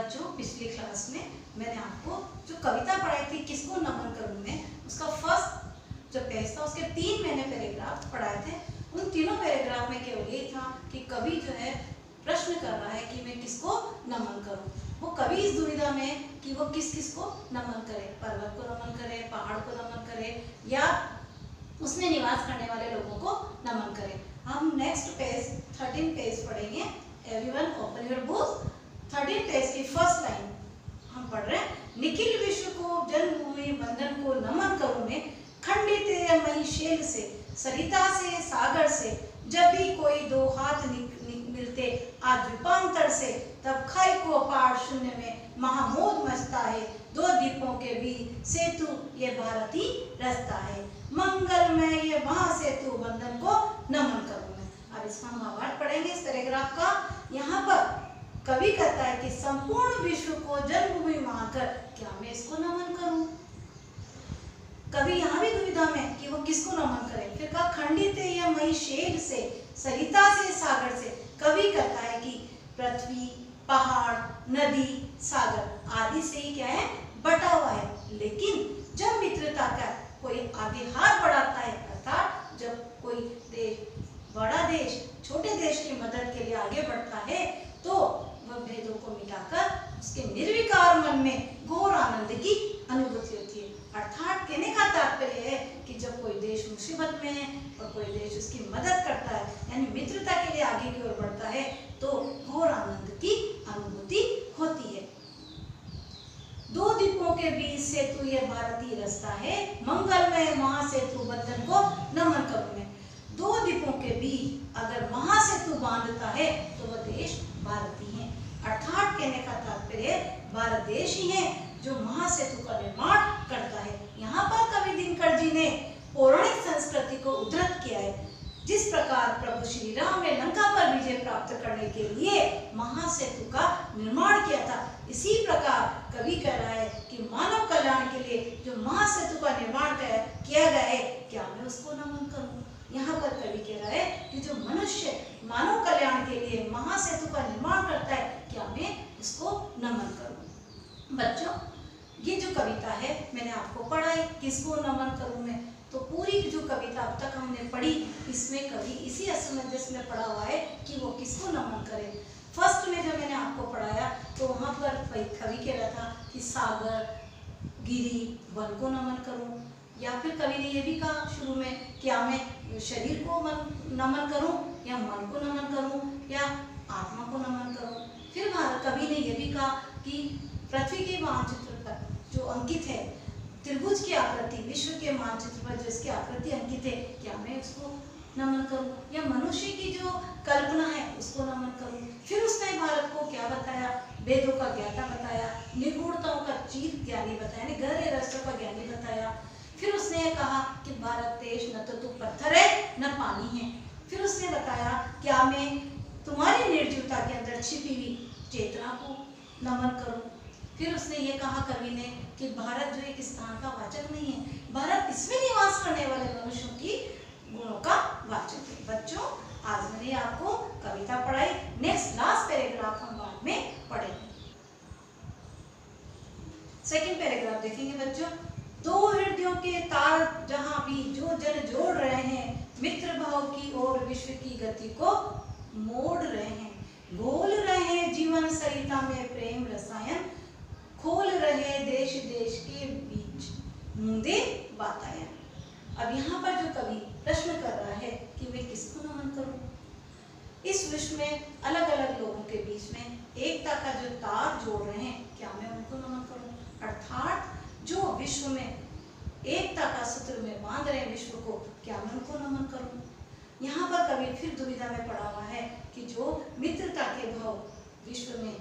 बच्चों पिछली क्लास में मैंने आपको जो कविता पढ़ाई थी किसको नमन करूं मैं, उसका फर्स्ट जो पेज था उसके 3 मैंने पैराग्राफ पढ़ाए थे। उन तीनों पैराग्राफ में केवल यही था कि कवि जो है प्रश्न कर रहा है कि मैं किसको नमन करूं। वो कवि इस दुविधा में कि वो किस किस को नमन करे, पर्वत को नमन करे, पहाड़ को नमन करे या उसमें निवास करने वाले लोगों को नमन करे। हम नेक्स्ट पेज 13 पेज पढ़ेंगे। Everyone open your book. 13 page की फर्स्ट लाइन हम पढ़ रहे हैं। निखिल विश्व को जन्मभूमि वंदन को नमन करूं मैं, खंडित मई शेल से सरिता से सागर से, जब भी कोई दो हाथ मिलते आज द्वीपांतर से, तब खाई को पार शून्य में महामोद मचता है, दो द्वीपों के बीच सेतु ये भारती रास्ता है, मंगलमय ये महासेतु वंदन को नमन करूं मैं। अब इसका हम आवाज पढ़ेंगे इस पैराग्राफ का। यहाँ पर कवि कहता है कि संपूर्ण विश्व को जन्मभूमि मानकर क्या मैं इसको नमन करूं। कवि यहाँ भी दुविधा में कि वो किसको नमन करे। फिर कहा खंडित या मई शेल से सरिता से सागर से। कवि कहता है कि पृथ्वी, पहाड़, नदी, सागर आदि से ही क्या है बटा हुआ है, लेकिन जब मित्रता का कोई आगे हाथ बढ़ाता है, अर्थात जब कोई देश बड़ा देश छोटे देश की मदद के लिए आगे बढ़ता है, तो वह भेदों को मिटाकर उसके निर्विकार मन में घोर आनंद की अनुभूति होती है। अर्थात कहने का तात्पर्य है कि जब कोई देश मुसीबत में है और कोई देश उसकी मदद करता है, यानी मित्रता के लिए आगे की ओर बढ़ता है, तो घोर आनंद की अनुभूति होती है। दो द्वीपों के बीच सेतु ये भारतीय रास्ता है, मंगलमय महासेतु बंधन को नमन करूं मैं। दो द्वीपों के बीच अगर महासेतु बांधता है तो वह देश भारतीय है। अर्थात कहने का तात्पर्य भारत देश ही है जो महासेतु का निर्माण करता है। यहाँ पर कवि दिनकर जी ने पौराणिक संस्कृति को उद्धृत किया है। जिस प्रकार प्रभु श्री राम ने लंका पर विजय प्राप्त करने के लिए महासेतु का निर्माण किया था, इसी प्रकार कवि कह रहा है कि मानव कल्याण के लिए जो महासेतु का निर्माण किया गया है, क्या मैं उसको नमन करूं। यहाँ पर कवि कह रहा है कि जो मनुष्य मानव कल्याण के लिए महासेतु का निर्माण करता है, क्या मैं उसको नमन करूं। बच्चों, ये जो कविता है मैंने आपको पढ़ाई किसको नमन करूं मैं, तो पूरी जो कविता अब तक हमने पढ़ी इसमें कवि इसी असमंजस में पड़ा हुआ है कि वो किसको नमन करे। फर्स्ट में जो मैंने आपको पढ़ाया तो वहाँ पर कवि कह रहा था कि सागर, गिरी, वन को नमन करूं, या फिर कवि ने ये भी कहा शुरू में क्या मैं शरीर को नमन करूं या मन को नमन करूं या आत्मा को नमन करूं। फिर कवि ने ये भी कहा कि पृथ्वी के मानचित्र पर जो अंकित है त्रिभुज की आकृति, विश्व के मानचित्र पर जो इसकी आकृति अंकित है, क्या मैं उसको नमन करूं या मनुष्य की जो कल्पना है उसको नमन करूं। फिर उसने भारत को क्या बताया, वेदों का ज्ञाता बताया, निगूढ़ताओं का चीर ज्ञानी बताया, गहरे रहस्यों का ज्ञानी बताया। फिर उसने ये कहा कि भारत देश न तो पत्थर है न पानी है। फिर उसने बताया क्या मैं तुम्हारी निर्जीवता के अंदर छिपी हुई चेतना को नमन करूं। फिर उसने ये कहा कवि ने कि भारत जो एक स्थान का वाचक नहीं है, भारत इसमें निवास करने वाले मनुष्यों की गुणों का वाचक है। बच्चों, आज मैंने आपको कविता पढ़ाई। नेक्स्ट लास्ट पैराग्राफ हम बाद में पढ़ेंगे। सेकंड पैराग्राफ देखेंगे बच्चों। दो हृदयों के तार जहां भी जो जन जोड़ रहे हैं, मित्र भाव की ओर विश्व की गति को मोड़ रहे हैं, घोल रहे हैं जीवन सरिता में प्रेम रसायन, खोल रहे देश देश के बीच मुंदे वातायन। अब यहाँ पर जो कवि प्रश्न कर रहा है कि मैं किसको नमन करूं। इस विश्व में अलग अलग लोगों के बीच में एकता का जो तार जोड़ रहे हैं, क्या मैं उनको नमन करूं। अर्थात जो विश्व में एकता का सूत्र में बांध रहे हैं विश्व को, क्या मैं उनको नमन करूं। यहाँ पर कवि फिर दुविधा में पड़ा हुआ है कि जो मित्रता के भाव विश्व में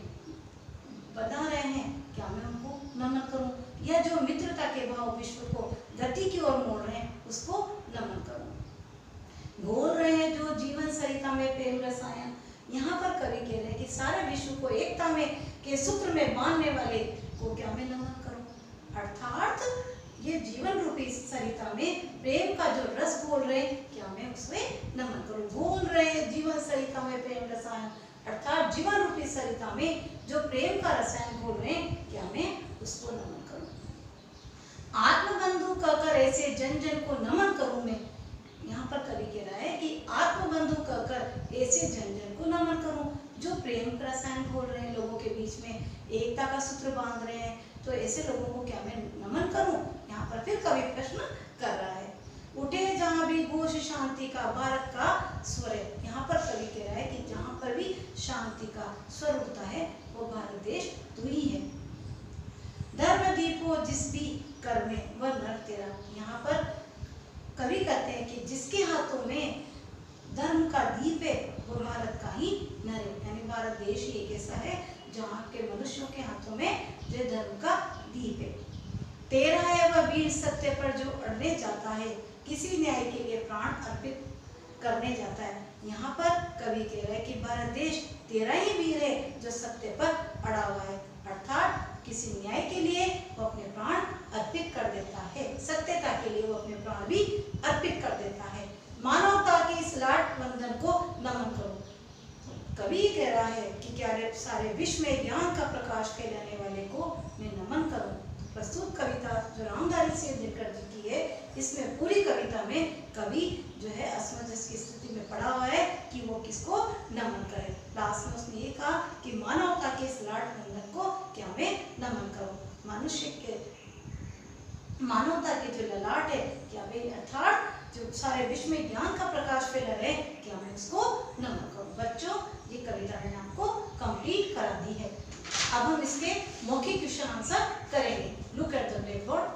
बना रहे हैं, क्या मैं उनको नमन करूं, या जो मित्रता के भाव विश्व को गति की ओर मोड़ रहे हैं उसको नमन करूं। घोल रहे हैं जो जीवन सरिता में प्रेम रसायन। यहाँ पर कवि कह रहे हैं कि सारे विश्व को एकता में के सूत्र में बांधने वाले को क्या मैं नमन करूं। अर्थात ये जीवन रूपी सरिता में प्रेम का जो रस घोल रहे, क्या मैं उसमें नमन करूं। घोल रहे जीवन सरिता में प्रेम रसायन, अर्थात जीवन रूपी की सरिता में जो प्रेम का रसायन घोल रहे हैं, क्या मैं उसको नमन करूं। आत्मबंधु कहकर ऐसे जन जन को नमन करूं मैं। यहाँ पर कवि कह रहा है कि आत्मबंधु कहकर ऐसे जन जन को नमन करूं, जो प्रेम का रसायन घोल रहे हैं, लोगों के बीच में एकता का सूत्र बांध रहे हैं, तो ऐसे लोगों को क्या मैं नमन करूं। यहाँ पर फिर कवि प्रश्न कर रहा है। उठे जहाँ भी घोष शांति का, भारत का स्वर है। यहाँ पर कवि कह रहा है कि जहाँ पर भी शांति का स्वर उठता है वो भारत देश तू ही है। धर्म दीपो जिस भी कर में वह नर तेरा। यहाँ पर कवि कहते हैं कि जिसके हाथों में धर्म का दीप है वो भारत का ही नर है। यानी भारत देश ही एक ऐसा है जहाँ के मनुष्यों के हाथों में जो धर्म का दीप है। तेरा है वह वीर सत्य पर जो अड़ने जाता है, किसी न्याय के लिए प्राण अर्पित करने जाता है। यहाँ पर कवि कह रहा है कि भारत देश तेरा ही वीर है जो सत्य पर अड़ा हुआ है, अर्थात किसी न्याय के लिए वो अपने प्राण अर्पित कर देता है, सत्यता के लिए वो अपने प्राण भी अर्पित कर देता है। मानवता के इस लाट बंधन को नमन करो। कवि कह रहा है कि क्या सारे विश्व में ज्ञान का प्रकाश फैलाने वाले को मैं नमन करूं। प्रस्तुत कविता जो रामधारी सिंह दिनकर जी की है, इसमें पूरी कविता में कवि जो है असमंजस की स्थिति में पड़ा हुआ है कि वो किसको नमन करे। लास्ट में उसने ये कहा कि मानवता के इस लाट बंधन को क्या मैं नमन करूं। मनुष्य के मानवता के जो ललाट है, क्या मैं अर्थात जो सारे विश्व में ज्ञान का प्रकाश फैला रहे, क्या मैं उसको नमन करूं। बच्चों, ये कविता मैंने आपको कंप्लीट करा दी है। अब हम इसके मौखिक क्वेश्चन आंसर करेंगे। Look at the black board.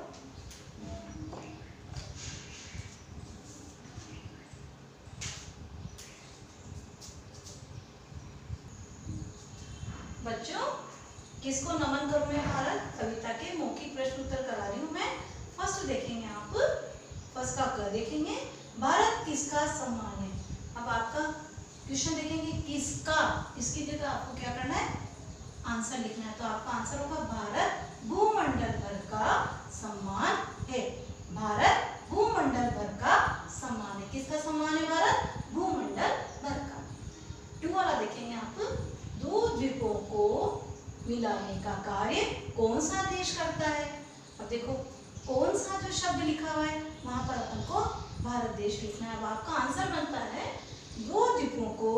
बच्चों, किसको नमन करूं मैं भारत, कविता के मौखिक प्रश्न उत्तर करा रही हूं मैं। फर्स्ट देखेंगे आप, फर्स्ट का क देखेंगे, भारत किसका सम्मान है। अब आपका क्वेश्चन देखेंगे किसका, इसकी जगह आपको क्या करना है, आंसर लिखना है। तो आपका आंसर होगा भारत भूमंडल भर का सम्मान है। भारत भूमंडल भर का सम्मान है। किसका सम्मान है, भारत भूमंडल भर का। 2 वाला देखेंगे आप, दो द्वीपों को मिलाने का कार्य कौन सा देश करता है। अब देखो कौन सा जो शब्द लिखा हुआ है वहां पर अपन को भारत देश लिखना है। अब आपका आंसर बनता है दो द्वीपों को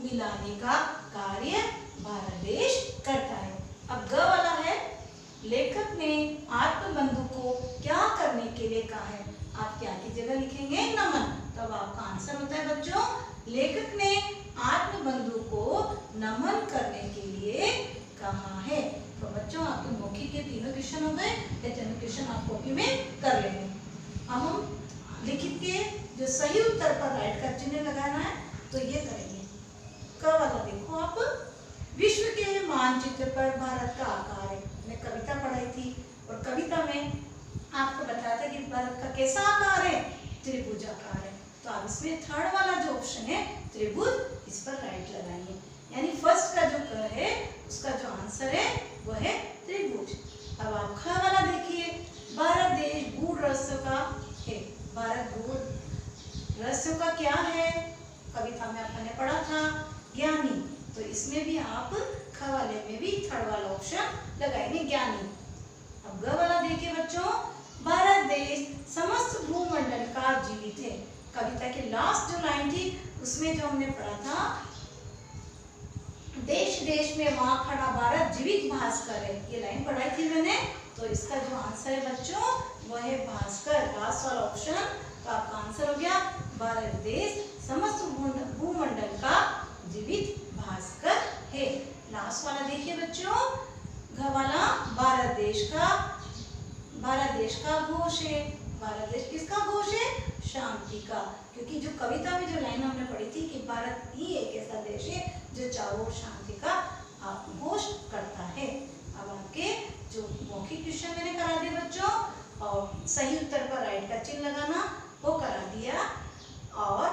मिलाने का कार्य भारत देश करता है। अब ग वाला है, लेखक ने आत्मबंधु को क्या करने के लिए कहा है। आप क्या की जगह लिखेंगे, नमन। तब आपका आंसर होता है बच्चों, लेखक ने आत्मबंधु को नमन करने के लिए कहा है। तो बच्चों, आपके मौखिक के तीनों क्वेश्चन हो गए। ये तीनों क्वेश्चन आप कॉपी में कर लेंगे। अब हम लिखित के जो सही उत्तर पर राइट का चिन्ह लगाना है, तो ये करेंगे। क वाला देखो आप, विश्व के मानचित्र पर भारत का आकार है। मैं कविता पढ़ाई थी और कविता में आपको बताया था कि भारत का कैसा आकार है, त्रिभुज आकार है। तो आप इसमें थर्ड वाला जो ऑप्शन है त्रिभुज, इस पर राइट लगाएंगे। यानी फर्स्ट का जो क है उसका जो आंसर है वो है त्रिभुज। अब आप ख वाला देखिए, भारत देश गूढ़ रहस्यों का है। भारत गूढ़ रहस्यों का क्या है, कविता में आपने पढ़ा था, ज्ञानी। तो इसमें भी आप ख वाले में भी थर्ड वाला ऑप्शन लगाएंगे, ज्ञानी। अब ग वाला देखिए बच्चों, भारत देश समस्त भूमंडल का जीवित है। कविता के लास्ट जो लाइन थी उसमें जो हमने पढ़ा था, देश देश में वहां खड़ा भारत जीवित भास्कर है, ये लाइन पढ़ाई थी मैंने। तो इसका जो आंसर है बच्चों वो है भास्कर, लास्ट वाला ऑप्शन। तो आपका आंसर हो गया भारत देश समस्त भूमंडल का जीवित भास्कर है। लास्ट वाला देखिए बच्चों, घ वाला, भारत देश का घोष है। भारत देश किसका घोष है, शांति का। क्योंकि जो कविता में जो लाइन हमने पढ़ी थी कि भारत ही एक ऐसा देश है जो चारों ओर शांति का घोष करता है। अब आपके जो मौखिक क्वेश्चन मैंने करा दिए बच्चों, और सही उत्तर पर राइट का चिन्ह लगाना वो करा दिया, और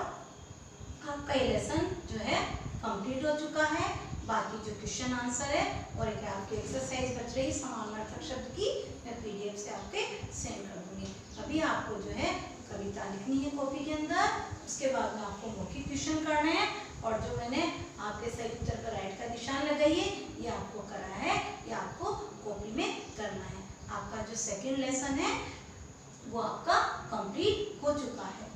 आपका ये लेसन जो है कंप्लीट हो चुका है। बाकी जो क्वेश्चन आंसर है और एक आपकी एक्सरसाइज बच रही समानार्थक शब्द की, मैं पीडीएफ से आपके सेंड कर दूंगी। अभी आपको जो है कविता लिखनी है कॉपी के अंदर, उसके बाद में आपको मौखिक क्वेश्चन करने हैं, और जो मैंने आपके सही उत्तर पर राइट का निशान लगाया चाहिए, ये आपको कराया है, ये आपको कॉपी में करना है। आपका जो सेकंड लेसन है वो आपका कंप्लीट हो चुका है।